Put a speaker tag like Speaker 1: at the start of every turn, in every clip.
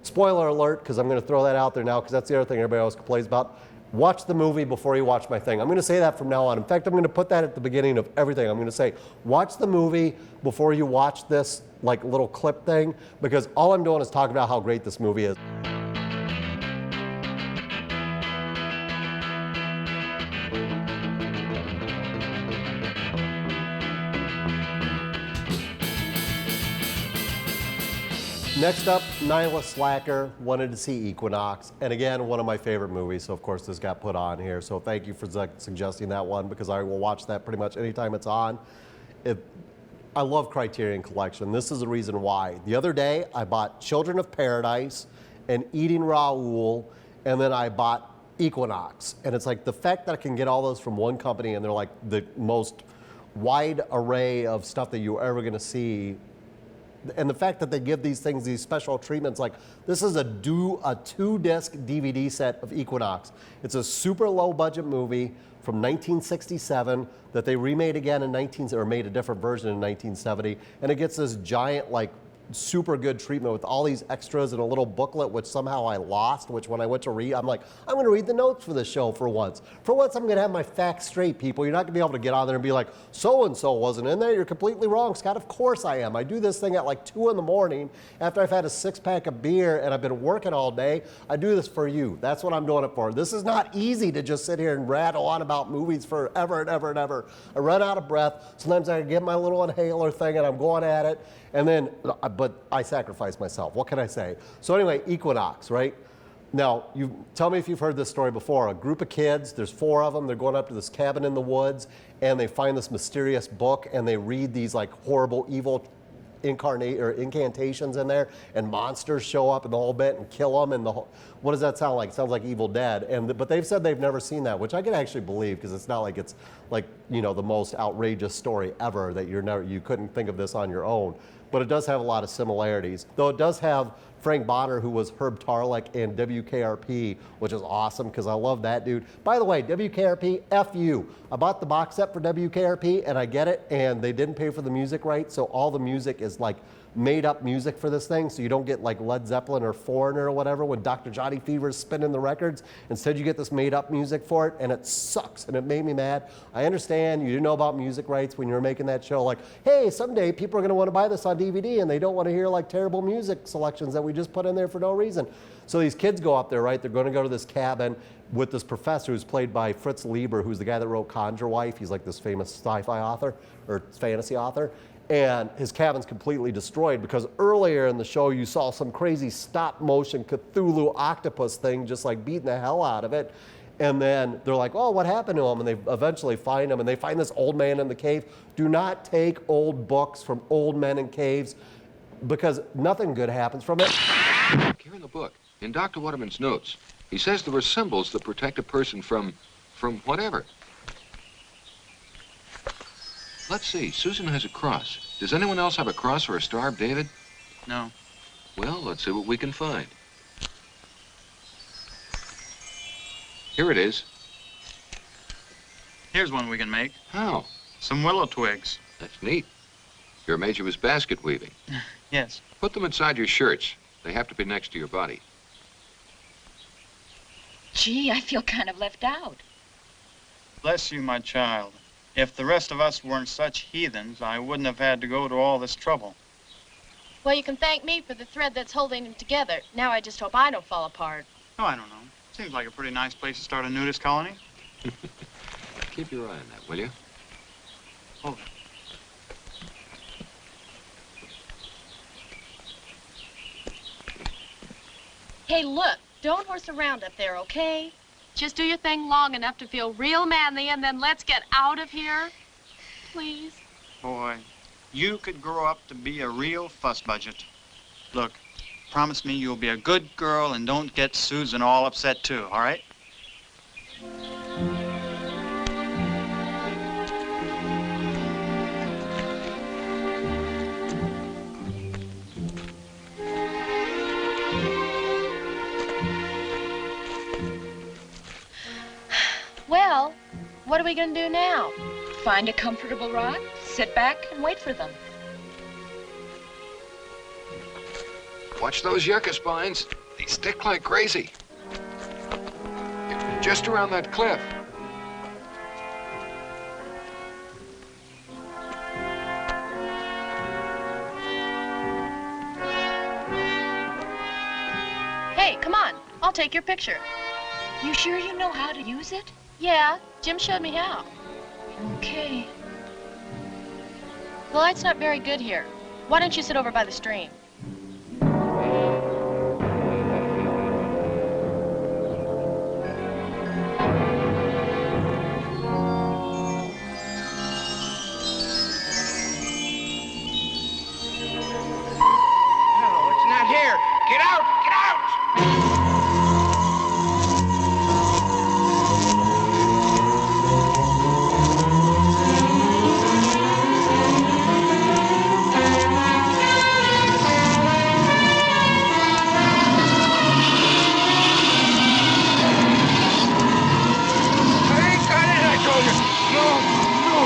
Speaker 1: Spoiler alert, because I'm going to throw that out there now, because that's the other thing everybody always complains about. Watch the movie before you watch my thing. I'm going to say that from now on. In fact, I'm going to put that at the beginning of everything. I'm going to say, watch the movie before you watch this like little clip thing, because all I'm doing is talking about how great this movie is. Next up, NihilistSlacker, wanted to see Equinox, and again, one of my favorite movies, so of course this got put on here, so thank you for suggesting that one, because I will watch that pretty much anytime it's on. I love Criterion Collection. This is the reason why. The other day, I bought Children of Paradise and Eating Raoul, and then I bought Equinox, and it's like the fact that I can get all those from one company, and they're like the most wide array of stuff that you're ever gonna see. And the fact that they give these things these special treatments, like this is a 2-disc DVD set of Equinox. It's a super low budget movie from 1967 that they remade again in made a different version in 1970, and it gets this giant like super good treatment with all these extras and a little booklet, which somehow I lost, which when I went to read, I'm like, I'm going to read the notes for this show for once. For once, I'm going to have my facts straight, people. You're not going to be able to get on there and be like, so-and-so wasn't in there. You're completely wrong, Scott. Of course I am. I do this thing at like 2 in the morning after I've had a 6-pack of beer and I've been working all day. I do this for you. That's what I'm doing it for. This is not easy to just sit here and rattle on about movies forever and ever and ever. I run out of breath. Sometimes I get my little inhaler thing and I'm going at it. And then, but I sacrifice myself. What can I say? So anyway, Equinox, right? Now, tell me if you've heard this story before. A group of kids, there's 4 of them, they're going up to this cabin in the woods, and they find this mysterious book, and they read these like horrible, evil incantations in there, and monsters show up and the whole bit and kill them, and what does that sound like? It sounds like Evil Dead. But they've said they've never seen that, which I can actually believe, because it's not like it's like, you know, the most outrageous story ever that you couldn't think of this on your own. But it does have a lot of similarities, though it does have Frank Bonner, who was Herb Tarlick in WKRP, which is awesome because I love that dude. By the way, WKRP, F you. I bought the box set for WKRP and I get it, and they didn't pay for the music rights, so all the music is like made up music for this thing, so you don't get like Led Zeppelin or Foreigner or whatever when Dr. Johnny Fever's spinning the records. Instead you get this made up music for it, and it sucks, and it made me mad. I understand you didn't know about music rights when you were making that show, like, hey, someday people are going to want to buy this on DVD and they don't want to hear like terrible music selections that we just put in there for no reason. So these kids go up there, right? They're going to go to this cabin with this professor who's played by Fritz Lieber, who's the guy that wrote Conjure Wife. He's like this famous sci-fi author or fantasy author. And his cabin's completely destroyed because earlier in the show you saw some crazy stop motion Cthulhu octopus thing just like beating the hell out of it. And then they're like, oh, what happened to him? And they eventually find him, and they find this old man in the cave. Do not take old books from old men in caves, because nothing good happens from it.
Speaker 2: Here in the book, in Dr. Waterman's notes, he says there were symbols that protect a person from whatever. Let's see, Susan has a cross. Does anyone else have a cross or a star, David?
Speaker 3: No.
Speaker 2: Well, let's see what we can find. Here it is.
Speaker 3: Here's one we can make.
Speaker 2: How?
Speaker 3: Some willow twigs.
Speaker 2: That's neat. You're a major with basket weaving.
Speaker 3: Yes.
Speaker 2: Put them inside your shirts. They have to be next to your body.
Speaker 4: Gee, I feel kind of left out.
Speaker 3: Bless you, my child. If the rest of us weren't such heathens, I wouldn't have had to go to all this trouble.
Speaker 5: Well, you can thank me for the thread that's holding them together. Now I just hope I don't fall apart.
Speaker 3: Oh, I don't know. Seems like a pretty nice place to start a nudist colony.
Speaker 2: Keep your eye on that, will you?
Speaker 3: Hold it.
Speaker 5: Hey, look, don't horse around up there, okay? Just do your thing long enough to feel real manly, and then let's get out of here. Please.
Speaker 3: Boy, you could grow up to be a real fuss budget. Look, promise me you'll be a good girl and don't get Susan all upset too, all right?
Speaker 5: Well, what are we gonna do now?
Speaker 4: Find a comfortable rock, sit back, and wait for them.
Speaker 2: Watch those yucca spines. They stick like crazy. Just around that cliff.
Speaker 5: Hey, come on. I'll take your picture.
Speaker 4: You sure you know how to use it?
Speaker 5: Yeah, Jim showed me how.
Speaker 4: Okay.
Speaker 5: The light's not very good here. Why don't you sit over by the stream?
Speaker 6: No, it's not here. Get out! Get out! I ain't got it, I told you. No, no.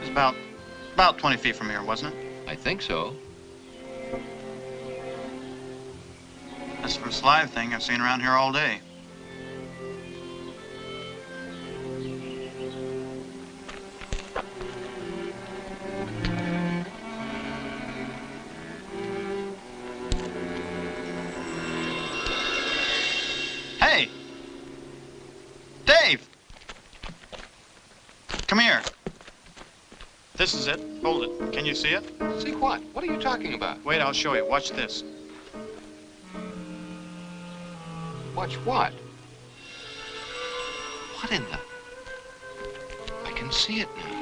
Speaker 3: It's about 20 feet from here, wasn't it?
Speaker 2: I think so.
Speaker 3: That's the first live thing I've seen around here all day. Hey! Dave! Come here. This is it. Hold it. Can you see it?
Speaker 2: See what? What are you talking about?
Speaker 3: Wait, I'll show you. Watch this.
Speaker 2: Watch what? What in the... I can see it now.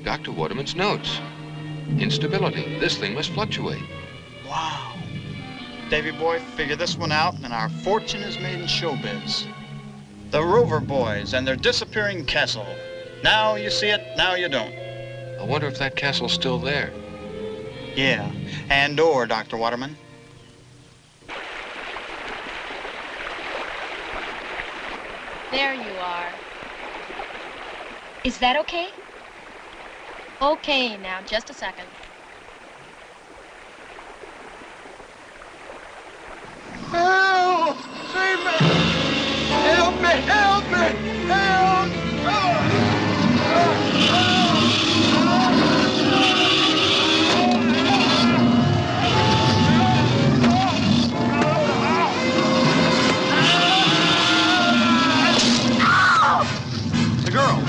Speaker 2: Dr. Waterman's notes. Instability. This thing must fluctuate.
Speaker 3: Wow. Davy boy, figure this one out, and our fortune is made in showbiz. The Rover Boys and their disappearing castle. Now you see it, now you don't.
Speaker 2: I wonder if that castle's still there.
Speaker 3: Yeah, and/or, Dr. Waterman.
Speaker 5: There you are.
Speaker 4: Is that okay?
Speaker 5: Okay, now, just a second.
Speaker 6: Help! Save me! Help me! Help me! Help!
Speaker 3: The girl.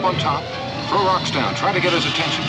Speaker 2: on top, throw rocks down, try to get his attention.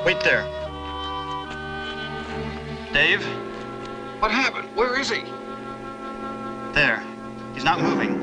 Speaker 3: Wait there. Dave?
Speaker 2: What happened? Where is he?
Speaker 3: There. He's not moving.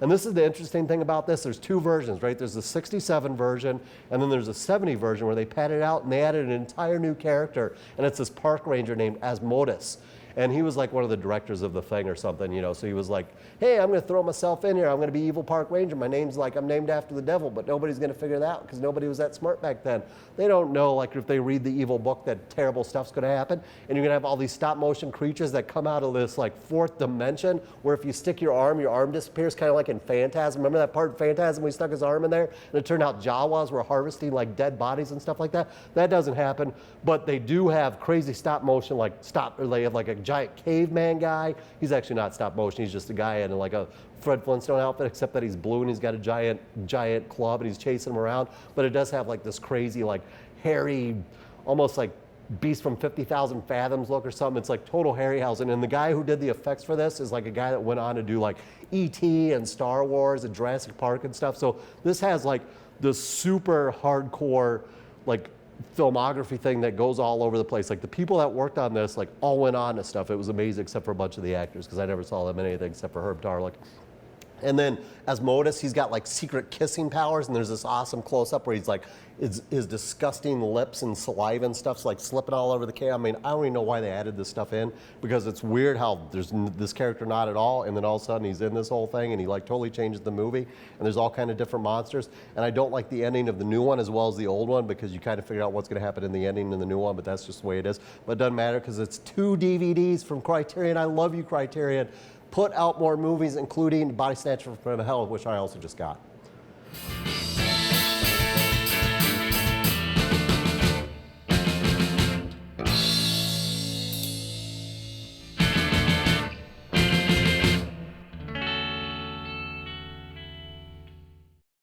Speaker 1: And this is the interesting thing about this. There's two versions, right? There's the 67 version, and then there's a 70 version where they padded out and they added an entire new character, and it's this park ranger named Asmodeus. And he was like one of the directors of the thing or something, you know, so he was like, hey, I'm going to throw myself in here. I'm going to be evil park ranger. My name's like, I'm named after the devil, but nobody's going to figure that out because nobody was that smart back then. They don't know, like, if they read the evil book, that terrible stuff's going to happen. And you're going to have all these stop motion creatures that come out of this, like, fourth dimension where if you stick your arm disappears, kind of like in Phantasm. Remember that part in Phantasm when he stuck his arm in there? And it turned out Jawas were harvesting, like, dead bodies and stuff like that? That doesn't happen, but they do have crazy stop motion, like, or they have, like, a giant caveman guy. He's actually not stop motion. He's just a guy in like a Fred Flintstone outfit, except that he's blue and he's got a giant club and he's chasing him around. But it does have like this crazy, like hairy, almost like Beast from 50,000 Fathoms look or something. It's like total Harryhausen. And the guy who did the effects for this is like a guy that went on to do like E.T. and Star Wars and Jurassic Park and stuff. So this has like the super hardcore, like filmography thing that goes all over the place. Like the people that worked on this, like all went on to stuff. It was amazing, except for a bunch of the actors, because I never saw them in anything except for Herb Tarlick. And then Asmodeus, he's got like secret kissing powers, and there's this awesome close-up where he's like, his disgusting lips and saliva and stuff's like slipping all over the camera. I mean, I don't even know why they added this stuff in, because it's weird how there's this character not at all, and then all of a sudden he's in this whole thing, and he like totally changes the movie, and there's all kind of different monsters. And I don't like the ending of the new one as well as the old one, because you kind of figure out what's going to happen in the ending in the new one, but that's just the way it is. But it doesn't matter, because it's 2 DVDs from Criterion. I love you, Criterion. Put out more movies, including Body Snatcher from Hell, which I also just got.